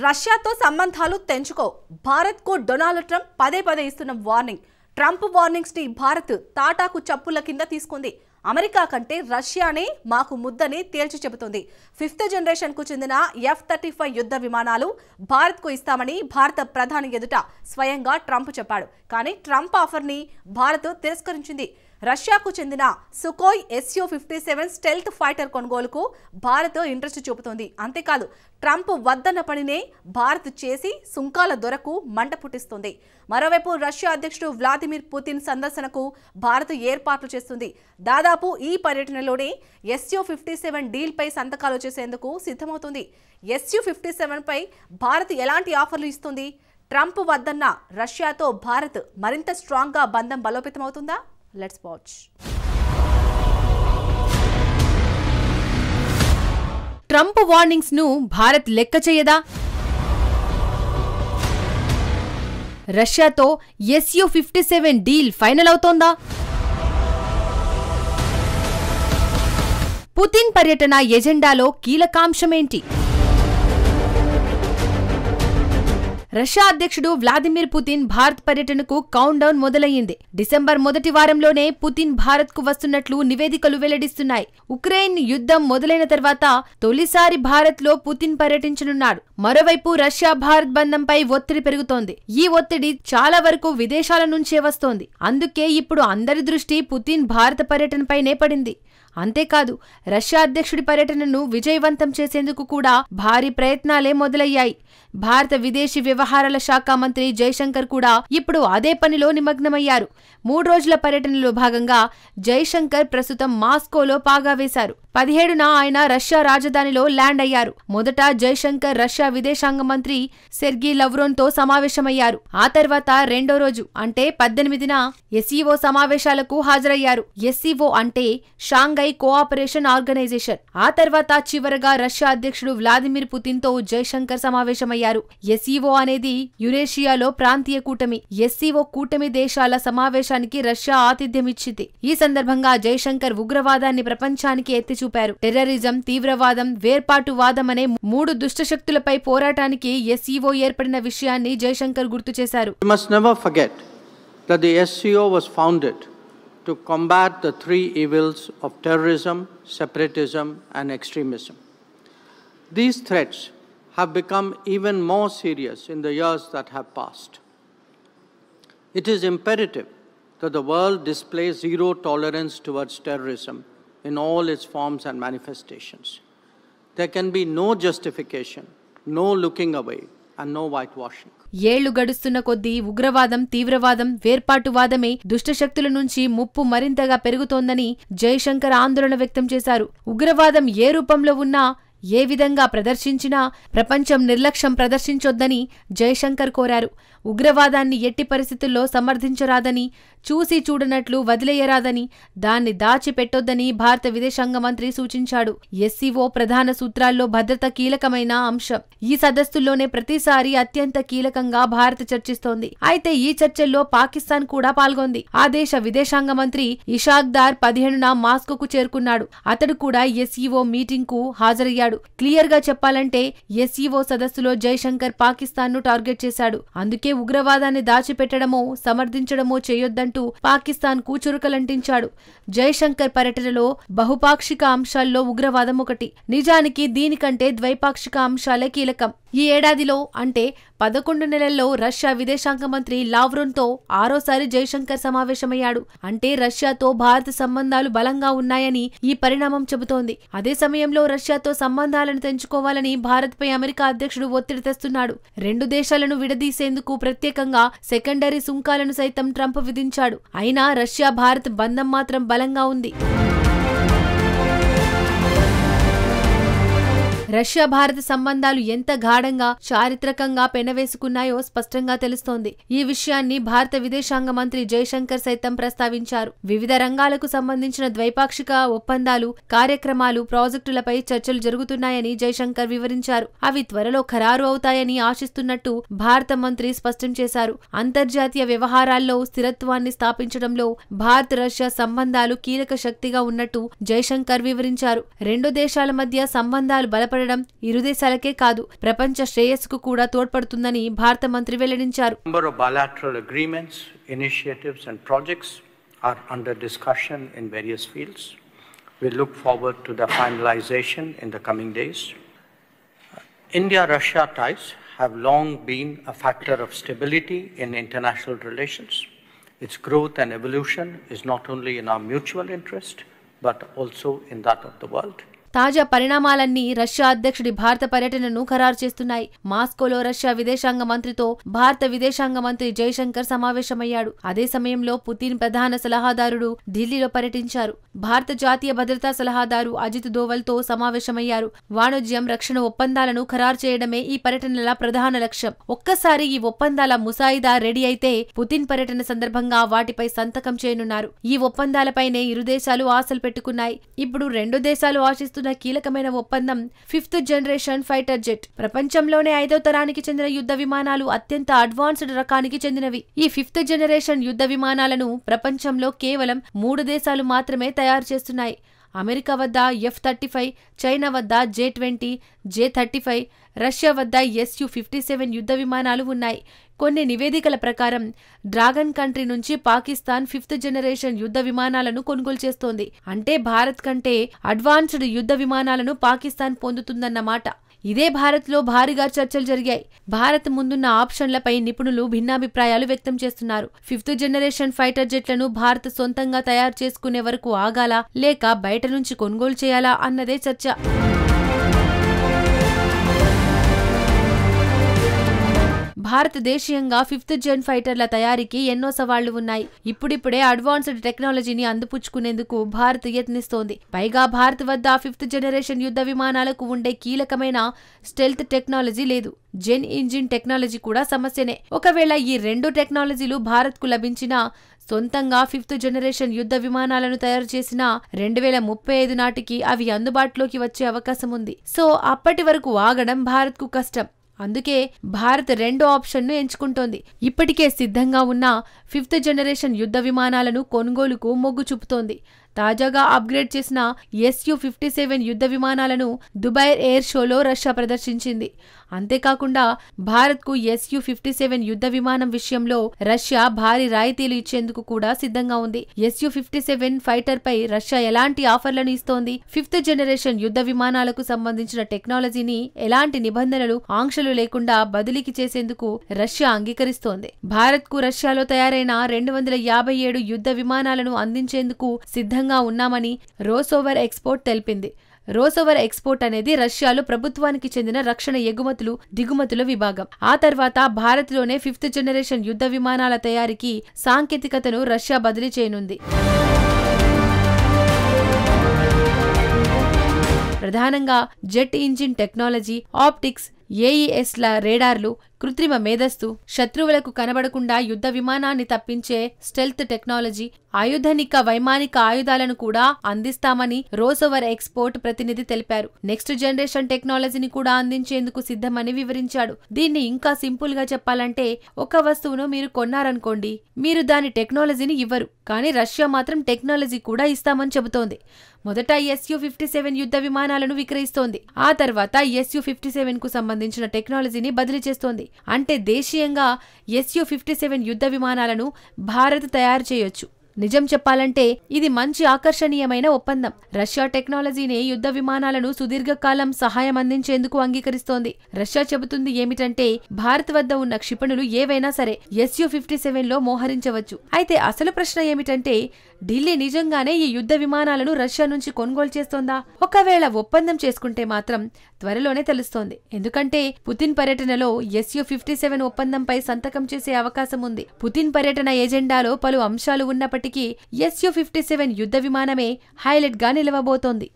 రష్యాతో సంబంధాలు తెంచుకో భారత్కు డొనాల్డ్ ట్రంప్ పదే పదే ఇస్తున్న వార్నింగ్. ట్రంప్ వార్నింగ్స్ ని భారత్ తాటాకు చప్పుల కింద తీసుకుంది. అమెరికా కంటే రష్యానే మాకు ముద్దని తేల్చి చెబుతోంది. 5th జనరేషన్ కు చెందిన F-35 యుద్ధ విమానాలు భారత్కు ఇస్తామని భారత ప్రధాని ఎదుట స్వయంగా ట్రంప్ చెప్పాడు. కానీ ట్రంప్ ఆఫర్ ని భారత్ తిరస్కరించింది. రష్యాకు చెందిన సుఖోయ్ Su-57 స్టెల్త్ ఫైటర్ కొనుగోలుకు భారత్ ఇంట్రెస్ట్ చూపుతోంది. అంతేకాదు ట్రంప్ వద్దన్న పనినే భారత్ చేసి సుంకాల దొరకు మంట పుట్టిస్తుంది. మరోవైపు రష్యా అధ్యక్షుడు వ్లాదిమిర్ పుతిన్ సందర్శనకు భారత్ ఏర్పాట్లు చేస్తుంది. దాదాపు ఈ పర్యటనలోనే Su-57 డీల్పై సంతకాలు చేసేందుకు సిద్ధమవుతుంది. Su-57 పై భారత్ ఎలాంటి ఆఫర్లు ఇస్తుంది? ట్రంప్ వద్దన్న రష్యాతో భారత్ మరింత స్ట్రాంగ్గా బంధం బలోపేతమవుతుందా? Let's watch. ట్రంప్ వార్నింగ్స్ ను భారత్ లెక్క చేయదా? రష్యాతో Su-57 డీల్ ఫైనల్ అవుతోందా? పుతిన్ పర్యటన ఎజెండాలో కీలకాంశమేంటి? రష్యా అధ్యక్షుడు వ్లాదిమిర్ పుతిన్ భారత్ పర్యటనకు కౌంట్ డౌన్ మొదలయ్యింది. డిసెంబర్ మొదటి వారంలోనే పుతిన్ భారత్ కు వస్తున్నట్లు నివేదికలు వెల్లడిస్తున్నాయి. ఉక్రెయిన్ యుద్ధం మొదలైన తర్వాత తొలిసారి భారత్ లో పుతిన్ పర్యటించనున్నాడు. మరోవైపు రష్యా భారత్ బంధంపై ఒత్తిడి పెరుగుతోంది. ఈ ఒత్తిడి చాలా వరకు విదేశాల నుంచే వస్తోంది. అందుకే ఇప్పుడు అందరి దృష్టి పుతిన్ భారత పర్యటనపైనే పడింది. అంతేకాదు రష్యా అధ్యక్షుడి పర్యటనను విజయవంతం చేసేందుకు కూడా భారీ ప్రయత్నాలే మొదలయ్యాయి. భారత విదేశీ వ్యవహారాల శాఖ మంత్రి జైశంకర్ కూడా ఇప్పుడు అదే పనిలో నిమగ్నమయ్యారు. 3 రోజుల పర్యటనలో భాగంగా జైశంకర్ ప్రస్తుతం మాస్కోలో పాగా వేశారు. 17న ఆయన రష్యా రాజధానిలో ల్యాండ్ అయ్యారు. మొదట జైశంకర్ రష్యా విదేశాంగ మంత్రి సెర్గీ లవ్రోన్తో సమావేశమయ్యారు. ఆ తర్వాత రెండో రోజు అంటే 18న SCO సమావేశాలకు హాజరయ్యారు. SCO అంటే షాంఘై కోఆపరేషన్ ఆర్గనైజేషన్. ఆ తర్వాత చివరగా రష్యా అధ్యక్షుడు వ్లాదిమిర్ పుతిన్ తో జైశంకర్ సమావేశమయ్యారు. SCO అనేది యురేషియాలో ప్రాంతీయ కూటమి. SCO కూటమి దేశాల సమావేశానికి రష్యా ఆతిథ్యమిచ్చింది. ఈ సందర్భంగా జైశంకర్ ఉగ్రవాదాన్ని ప్రపంచానికి ఎత్తి చూపారు. టెర్రరిజం, తీవ్రవాదం, వేర్పాటువాదం అనే 3 దుష్టశక్తులపై పోరాటానికి SCO ఏర్పడిన విషయాన్ని జైశంకర్ గుర్తు చేశారు. We must never forget that the SCO was founded to combat the 3 evils of terrorism, separatism and extremism. These threats have become even more serious in the years that have passed. It is imperative that the world display zero tolerance towards terrorism in all its forms and manifestations. There can be no justification, no looking away, and no whitewashing. ఏళ్లు గడుస్తున్న కొద్దీ ఉగ్రవాదం, తీవ్రవాదం, వేర్పాటువాదమే దుష్టశక్తుల నుంచి ముప్పు మరింతగా పెరుగుతోందని జైశంకర్ ఆందోళన వ్యక్తం చేశారు. ఉగ్రవాదం ఏ రూపంలో ఉన్నా, ఏ విధంగా ప్రదర్శించినా ప్రపంచం నిర్లక్ష్యం ప్రదర్శించొద్దని జైశంకర్ కోరారు. ఉగ్రవాదాన్ని ఎట్టి పరిస్థితుల్లో సమర్థించరాదని, చూసి చూడనట్లు వదిలేయరాదని, దాన్ని దాచిపెట్టొద్దని భారత విదేశాంగ మంత్రి సూచించాడు. SCO ప్రధాన సూత్రాల్లో భద్రత కీలకమైన అంశం. ఈ సదస్సుల్లోనే ప్రతిసారి అత్యంత కీలకంగా భారత్ చర్చిస్తోంది. అయితే ఈ చర్చల్లో పాకిస్తాన్ కూడా పాల్గొంది. ఆ దేశ విదేశాంగ మంత్రి ఇషాక్ దార్ 15న మాస్కోకు చేరుకున్నాడు. అతడు కూడా SCO మీటింగ్ కు హాజరయ్యాడు. క్లియర్ గా చెప్పాలంటే SCO సదస్సులో జైశంకర్ పాకిస్తాన్ ను టార్గెట్ చేశాడు. అందుకే ఉగ్రవాదాన్ని దాచిపెట్టడమో సమర్థించడమో చేయొద్దంటూ పాకిస్తాన్ కు చురుకలంటించాడు. జైశంకర్ పర్యటనలో బహుపాక్షిక అంశాల్లో ఉగ్రవాదం ఒకటి. నిజానికి దీనికంటే ద్వైపాక్షిక అంశాలే కీలకం. ఈ ఏడాదిలో అంటే 11 నెలల్లో రష్యా విదేశాంగ మంత్రి లావ్రోన్తో 6వసారి జైశంకర్ సమావేశమయ్యాడు. అంటే రష్యాతో భారత సంబంధాలు బలంగా ఉన్నాయని ఈ పరిణామం చెబుతోంది. అదే సమయంలో రష్యాతో సంబంధాలను తెంచుకోవాలని భారత్పై అమెరికా అధ్యక్షుడు ఒత్తిడి తెస్తున్నాడు. 2 దేశాలను విడదీసేందుకు ప్రత్యేకంగా సెకండరీ సుంకాలను సైతం ట్రంప్ విధించాడు. అయినా రష్యా భారత్ బంధం మాత్రం బలంగా ఉంది. రష్యా భారత సంబంధాలు ఎంత గాఢంగా, చారిత్రకంగా పెనవేసుకున్నాయో స్పష్టంగా తెలుస్తోంది. ఈ విషయాన్ని భారత విదేశాంగ మంత్రి జైశంకర్ సైతం ప్రస్తావించారు. వివిధ రంగాలకు సంబంధించిన ద్వైపాక్షిక ఒప్పందాలు, కార్యక్రమాలు, ప్రాజెక్టులపై చర్చలు జరుగుతున్నాయని జైశంకర్ వివరించారు. అవి త్వరలో ఖరారు అవుతాయని ఆశిస్తున్నట్టు భారత మంత్రి స్పష్టం చేశారు. అంతర్జాతీయ వ్యవహారాల్లో స్థిరత్వాన్ని స్థాపించడంలో భారత్ రష్యా సంబంధాలు కీలక శక్తిగా ఉన్నట్టు జైశంకర్ వివరించారు. 2 దేశాల మధ్య సంబంధాలు బలపడ ఏర్పడడం ఇరు దేశాలకే కాదు ప్రపంచ శ్రేయస్సుకు కూడా తోడ్పడుతుందని భారత మంత్రి వెల్లడించారు. Number of bilateral agreements, initiatives and projects are under discussion in various fields. We look forward to the finalization in the coming days. India-Russia ties have long been a factor of stability in international relations. Its growth and evolution is not only in our mutual interest, but also in that of the world. తాజా పరిణామాలన్నీ Russia అధ్యక్షుడి భారత పర్యటనను ఖరారు చేస్తున్నాయి. మాస్కోలో Russia విదేశాంగ మంత్రితో భారత విదేశాంగ మంత్రి జైశంకర్ సమావేశమయ్యాడు. అదే సమయంలో పుతిన్ ప్రధాన సలహాదారుడు ఢిల్లీలో పర్యటించారు. భారత జాతీయ భద్రతా సలహాదారు అజిత్ దోవల్తో సమావేశమయ్యారు. వాణిజ్యం, రక్షణ ఒప్పందాలను ఖరారు చేయడమే ఈ పర్యటనల ప్రధాన లక్ష్యం. ఒక్కసారి ఈ ఒప్పందాల ముసాయిదా రెడీ అయితే పుతిన్ పర్యటన సందర్భంగా వాటిపై సంతకం చేయనున్నారు. ఈ ఒప్పందాలపైనే ఇరు దేశాలు ఆశలు పెట్టుకున్నాయి. ఇప్పుడు రెండు దేశాలు ఆశిస్తున్న కీలకమైన ఒప్పందం 5th జనరేషన్ ఫైటర్ జెట్. ప్రపంచంలోనే 5వ తరానికి చెందిన యుద్ధ విమానాలు అత్యంత అడ్వాన్స్డ్ రకానికి చెందినవి. ఈ 5th జనరేషన్ యుద్ధ విమానాలను ప్రపంచంలో కేవలం 3 దేశాలు మాత్రమే తయారు చేస్తున్నాయి. అమెరికా వద్ద F-35, చైనా వద్ద J-20, J-35, రష్యా వద్ద Su-57 యుద్ధ విమానాలు ఉన్నాయి. కొన్ని నివేదికల ప్రకారం డ్రాగన్ కంట్రీ నుంచి పాకిస్తాన్ 5th జనరేషన్ యుద్ధ విమానాలను కొనుగోలు చేస్తోంది. అంటే భారత్ కంటే అడ్వాన్స్డ్ యుద్ధ విమానాలను పాకిస్తాన్ పొందుతుందన్నమాట. ఇదే భారత్లో భారీగా చర్చలు జరిగాయి. భారత్ ముందున్న ఆప్షన్లపై నిపుణులు భిన్నాభిప్రాయాలు వ్యక్తం చేస్తున్నారు. 5th జనరేషన్ ఫైటర్ జెట్లను భారత్ సొంతంగా తయారు చేసుకునే వరకు ఆగాలా లేక బయట నుంచి కొనుగోలు చేయాలా అన్నదే చర్చ. భారతదేశీయంగా 5th జెన్ ఫైటర్ల తయారీకి ఎన్నో సవాళ్లు ఉన్నాయి. ఇప్పుడిప్పుడే అడ్వాన్స్డ్ టెక్నాలజీని అందిపుచ్చుకునేందుకు భారత్ యత్నిస్తోంది. పైగా భారత్ వద్ద 5th జనరేషన్ యుద్ధ విమానాలకు ఉండే కీలకమైన స్టెల్త్ టెక్నాలజీ లేదు. జెన్ ఇంజిన్ టెక్నాలజీ కూడా సమస్యనే. ఒకవేళ ఈ రెండు టెక్నాలజీలు భారత్కు లభించినా సొంతంగా 5th జనరేషన్ యుద్ధ విమానాలను తయారు చేసిన 2035 నాటికి అవి అందుబాటులోకి వచ్చే అవకాశం ఉంది. సో అప్పటి వరకు ఆగడం భారత్కు కష్టం. అందుకే భారత్ రెండో ఆప్షన్ను ఎంచుకుంటోంది. ఇప్పటికే సిద్ధంగా ఉన్న 5th జనరేషన్ యుద్ధ విమానాలను కొనుగోలుకు మొగ్గు చూపుతోంది. తాజాగా అప్గ్రేడ్ చేసిన Su-57 యుద్ధ విమానాలను దుబాయ్ ఎయిర్ షోలో రష్యా ప్రదర్శించింది. అంతేకాకుండా భారత్కు Su-57 యుద్ధ విమానం విషయంలో రష్యా భారీ రాయితీలు ఇచ్చేందుకు కూడా సిద్ధంగా ఉంది. Su-57 ఫైటర్ పై రష్యా ఎలాంటి ఆఫర్లను ఇస్తోంది? 5th జనరేషన్ యుద్ధ విమానాలకు సంబంధించిన టెక్నాలజీని ఎలాంటి నిబంధనలు, ఆంక్షలు లేకుండా బదిలీకి చేసేందుకు రష్యా అంగీకరిస్తోంది. భారత్కు రష్యాలో తయారైన 257 యుద్ధ విమానాలను అందించేందుకు సిద్ధంగా ఉన్నామని రోసోవర్ ఎక్స్పోర్ట్ తెలిపింది. రోసోవర్ ఎక్స్పోర్ట్ అనేది రష్యాలో ప్రభుత్వానికి చెందిన రక్షణ ఎగుమతులు, దిగుమతుల విభాగం. ఆ తర్వాత భారత్లోనే 5th జనరేషన్ యుద్ధ విమానాల తయారీకి సాంకేతికతను రష్యా బదిలీ చేయనుంది. ప్రధానంగా జెట్ ఇంజిన్ టెక్నాలజీ, ఆప్టిక్స్, AESల రేడార్లు, కృత్రిమ మేధస్సు, శత్రువులకు కనబడకుండా యుద్ధ విమానాన్ని తప్పించే స్టెల్త్ టెక్నాలజీ, ఆయుధనిక, వైమానిక ఆయుధాలను కూడా అందిస్తామని రోసోవర్ ఎక్స్పోర్ట్ ప్రతినిధి తెలిపారు. నెక్స్ట్ జనరేషన్ టెక్నాలజీని కూడా అందించేందుకు సిద్ధమని వివరించాడు. దీన్ని ఇంకా సింపుల్ గా చెప్పాలంటే, ఒక వస్తువును మీరు కొన్నారనుకోండి, మీరు దాని టెక్నాలజీని ఇవ్వరు, కానీ రష్యా మాత్రం టెక్నాలజీ కూడా ఇస్తామని చెబుతోంది. మొదట Su-57 యుద్ధ విమానాలను విక్రయిస్తోంది. ఆ తర్వాత Su-57 కు సంబంధించిన టెక్నాలజీని బదిలీ చేస్తోంది. అంటే దేశీయంగా Su-57 యుద్ధ విమానాలను భారత్ తయారు చేయొచ్చు. నిజం చెప్పాలంటే ఇది మంచి ఆకర్షణీయమైన ఒప్పందం. రష్యా టెక్నాలజీనే యుద్ధ విమానాలను సుదీర్ఘకాలం సహాయం అందించేందుకు అంగీకరిస్తోంది. రష్యా చెబుతుంది ఏమిటంటే, భారత్ వద్ద ఉన్న క్షిపణులు ఏవైనా సరే Su-57లో మోహరించవచ్చు. అయితే అసలు ప్రశ్న ఏమిటంటే, ఢిల్లీ నిజంగానే ఈ యుద్ధ విమానాలను రష్యా నుంచి కొనుగోలు చేస్తోందా? ఒకవేళ ఒప్పందం చేసుకుంటే మాత్రం త్వరలోనే తెలుస్తోంది. ఎందుకంటే పుతిన్ పర్యటనలో Su-57 ఒప్పందంపై సంతకం చేసే అవకాశం ఉంది. పుతిన్ పర్యటన ఎజెండాలో పలు అంశాలు ఉన్నప్పటికీ Su-57 యుద్ధ విమానమే హైలైట్ గా నిలవబోతోంది.